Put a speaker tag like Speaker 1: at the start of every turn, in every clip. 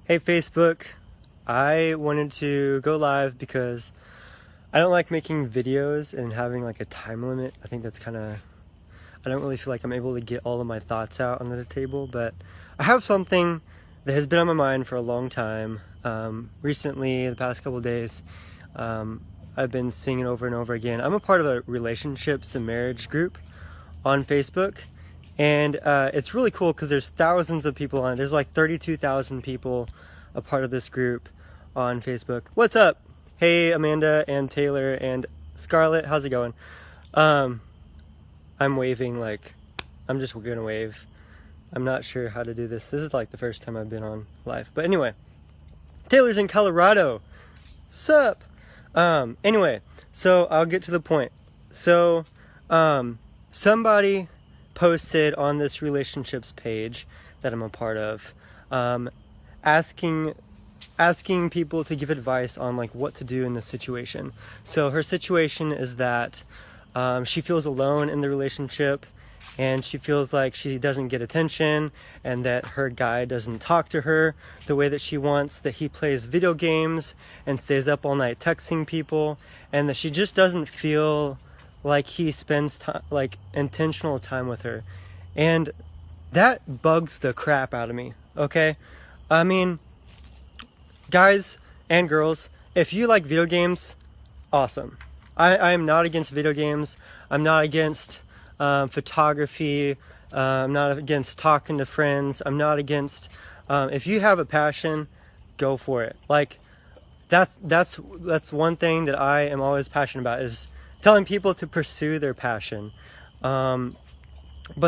Speaker 1: Hey Facebook, I wanted to go live because I don't like making videos and having like a time limit. I think that's I don't really feel like I'm able to get all of my thoughts out on the table, but I have something that has been on my mind for a long time. Recently, the past couple of days, I've been seeing it over and over again. I'm a part of a relationships and marriage group on Facebook. And it's really cool because there's thousands of people on it. There's like 32,000 people a part of this group on Facebook. What's up? Hey, Amanda and Taylor and Scarlett, how's it going? I'm waving like, I'm just gonna wave. I'm not sure how to do this. This is like the first time I've been on live. But anyway, Taylor's in Colorado. Sup? Anyway, so I'll get to the point. So, somebody posted on this relationships page that I'm a part of, asking people to give advice on like what to do in this situation. So her situation is that she feels alone in the relationship, and she feels like she doesn't get attention, and that her guy doesn't talk to her the way that she wants, that he plays video games and stays up all night texting people, and that she just doesn't feel like he spends time, like intentional time with her. And that bugs the crap out of me, okay? I mean, guys and girls, if you like video games, awesome. I am not against video games. I'm not against photography. I'm not against talking to friends. I'm not against, if you have a passion, go for it. Like, that's one thing that I am always passionate about, is telling people to pursue their passion. But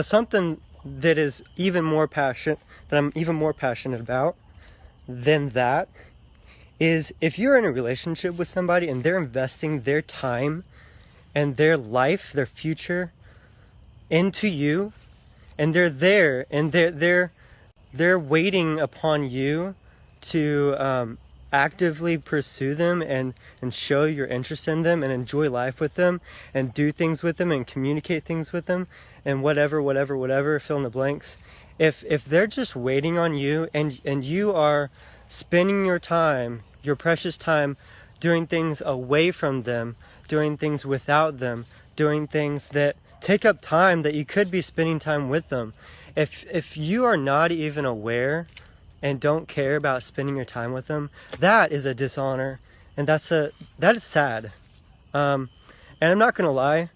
Speaker 1: something that is even more passionate, that I'm even more passionate about than that, is if you're in a relationship with somebody and they're investing their time and their life, their future into you, and they're there and they're waiting upon you to actively pursue them and show your interest in them and enjoy life with them and do things with them and communicate things with them and whatever, fill in the blanks. If they're just waiting on you and you are spending your time, your precious time, doing things away from them, doing things without them, doing things that take up time that you could be spending time with them. If you are not even aware and don't care about spending your time with them, that is a dishonor, and that is sad. And I'm not gonna lie,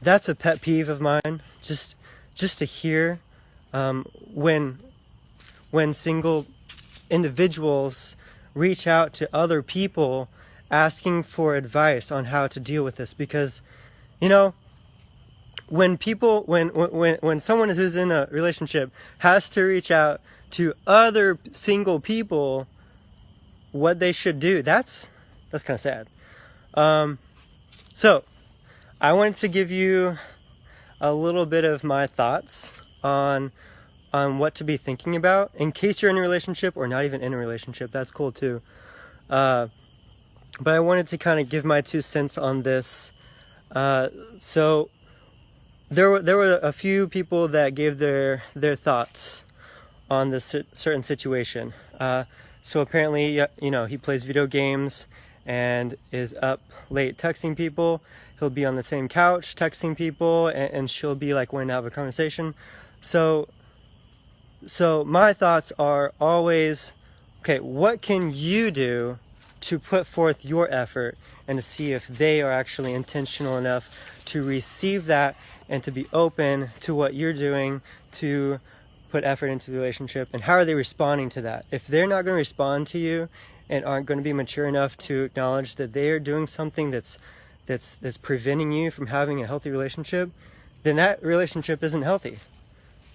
Speaker 1: that's a pet peeve of mine. Just to hear when single individuals reach out to other people asking for advice on how to deal with this, because when someone who's in a relationship has to reach out to other single people what they should do, that's kind of sad. So I wanted to give you a little bit of my thoughts on what to be thinking about in case you're in a relationship, or not even in a relationship. That's cool too. But I wanted to kind of give my 2 cents on this. So there were a few people that gave their thoughts on this certain situation. So apparently, he plays video games and is up late texting people. He'll be on the same couch texting people, and she'll be like wanting to have a conversation. So my thoughts are always, okay, what can you do to put forth your effort and to see if they are actually intentional enough to receive that and to be open to what you're doing to put effort into the relationship, and how are they responding to that? If they're not going to respond to you and aren't going to be mature enough to acknowledge that they are doing something that's preventing you from having a healthy relationship, then that relationship isn't healthy.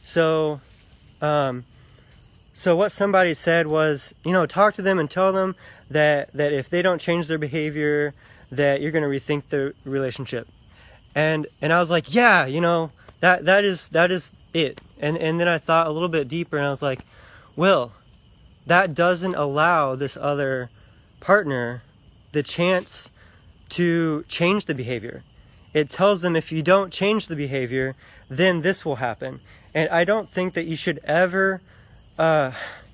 Speaker 1: So what somebody said was, talk to them and tell them that if they don't change their behavior, that you're going to rethink the relationship. And I was like, yeah, that is it. And then I thought a little bit deeper, and I was like, well, that doesn't allow this other partner the chance to change the behavior. It tells them, if you don't change the behavior, then this will happen. And I don't think that you should ever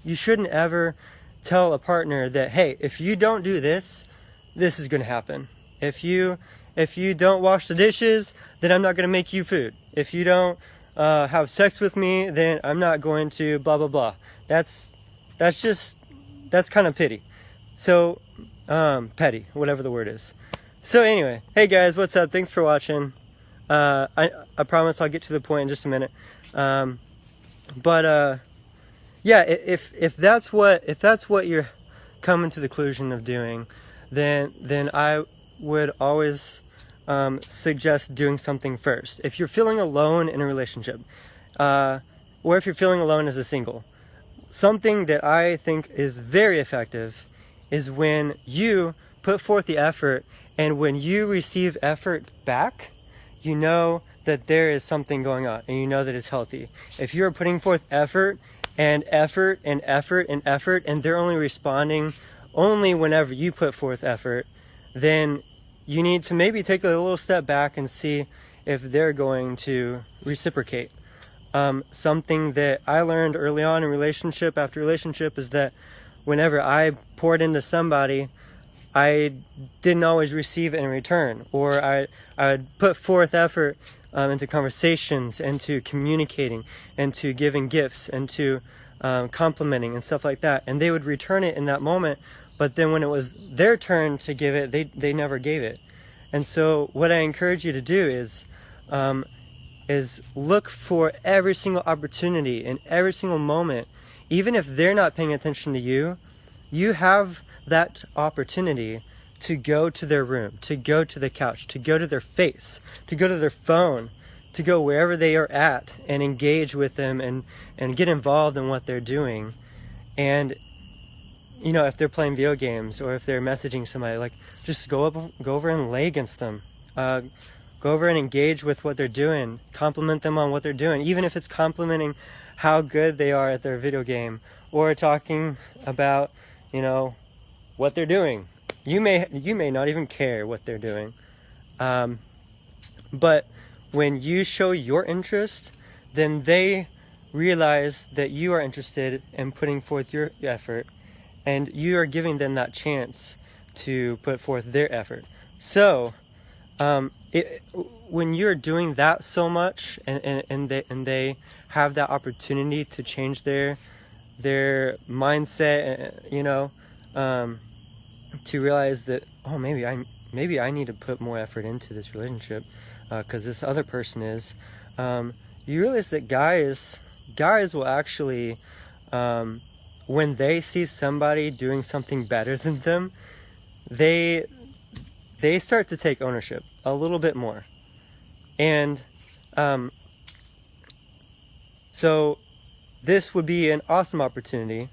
Speaker 1: you shouldn't ever tell a partner that, hey, if you don't do this, this is going to happen. If you don't wash the dishes, then I'm not going to make you food. If you don't have sex with me, then I'm not going to blah blah blah. That's kind of petty. So petty, whatever the word is. So anyway, hey guys, what's up? Thanks for watching. I promise I'll get to the point in just a minute. Yeah, if that's what you're coming to the conclusion of doing, then I would always suggest doing something first. If you're feeling alone in a relationship, or if you're feeling alone as a single, something that I think is very effective is when you put forth the effort, and when you receive effort back, you know that there is something going on, and you know that it's healthy. If you're putting forth effort and effort and effort and effort, and they're only responding only whenever you put forth effort, then you need to maybe take a little step back and see if they're going to reciprocate. Something that I learned early on in relationship after relationship is that whenever I poured into somebody, I didn't always receive it in return, or I'd put forth effort into conversations, into communicating, into giving gifts, into complimenting and stuff like that, and they would return it in that moment, but then when it was their turn to give it, they never gave it. And so what I encourage you to do is look for every single opportunity in every single moment. Even if they're not paying attention to you, you have that opportunity to go to their room, to go to the couch, to go to their face, to go to their phone, to go wherever they are at and engage with them and get involved in what they're doing. And you know, if they're playing video games or if they're messaging somebody, like, just go over and lay against them. Go over and engage with what they're doing. Compliment them on what they're doing, even if it's complimenting how good they are at their video game, or talking about, you know, what they're doing. You may not even care what they're doing, but when you show your interest, then they realize that you are interested in putting forth your effort, and you are giving them that chance to put forth their effort. So when you're doing that so much, and they have that opportunity to change their mindset, you know, to realize that, oh, maybe I need to put more effort into this relationship because this other person is, you realize that guys will actually, when they see somebody doing something better than them, they start to take ownership a little bit more. And so this would be an awesome opportunity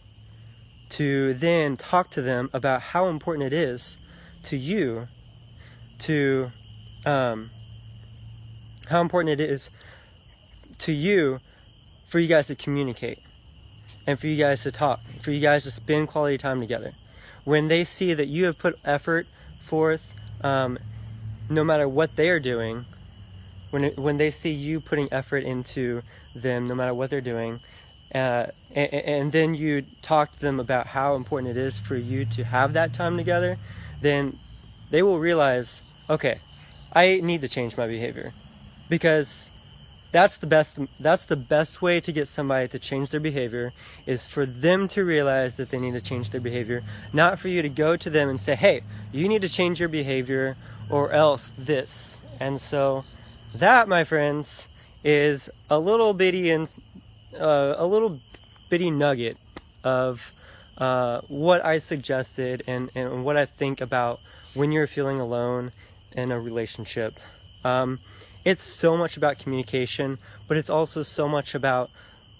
Speaker 1: to then talk to them about how important it is to you to how important it is to you for you guys to communicate and for you guys to talk, for you guys to spend quality time together. When they see that you have put effort forth, no matter what they are doing, when they see you putting effort into them, no matter what they're doing, and then you talk to them about how important it is for you to have that time together, then they will realize, okay, I need to change my behavior, because that's the best way to get somebody to change their behavior, is for them to realize that they need to change their behavior, not for you to go to them and say, hey, you need to change your behavior or else this. And so that, my friends, is a little bitty nugget of what I suggested and what I think about when you're feeling alone in a relationship. It's so much about communication, but it's also so much about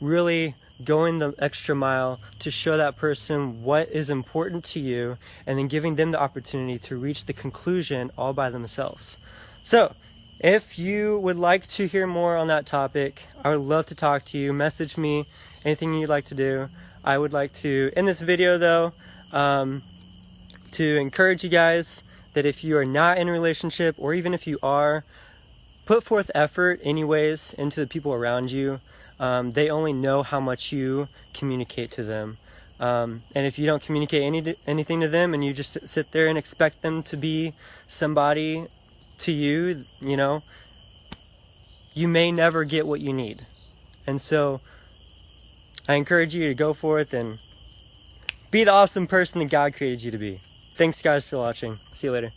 Speaker 1: really going the extra mile to show that person what is important to you, and then giving them the opportunity to reach the conclusion all by themselves. So if you would like to hear more on that topic, I would love to talk to you. Message me, anything you'd like to do. I would like to end this video though, to encourage you guys that if you are not in a relationship, or even if you are, put forth effort anyways into the people around you. They only know how much you communicate to them. And if you don't communicate anything to them, and you just sit there and expect them to be somebody to you, you know, you may never get what you need. And so I encourage you to go forth and be the awesome person that God created you to be. Thanks guys for watching. See you later.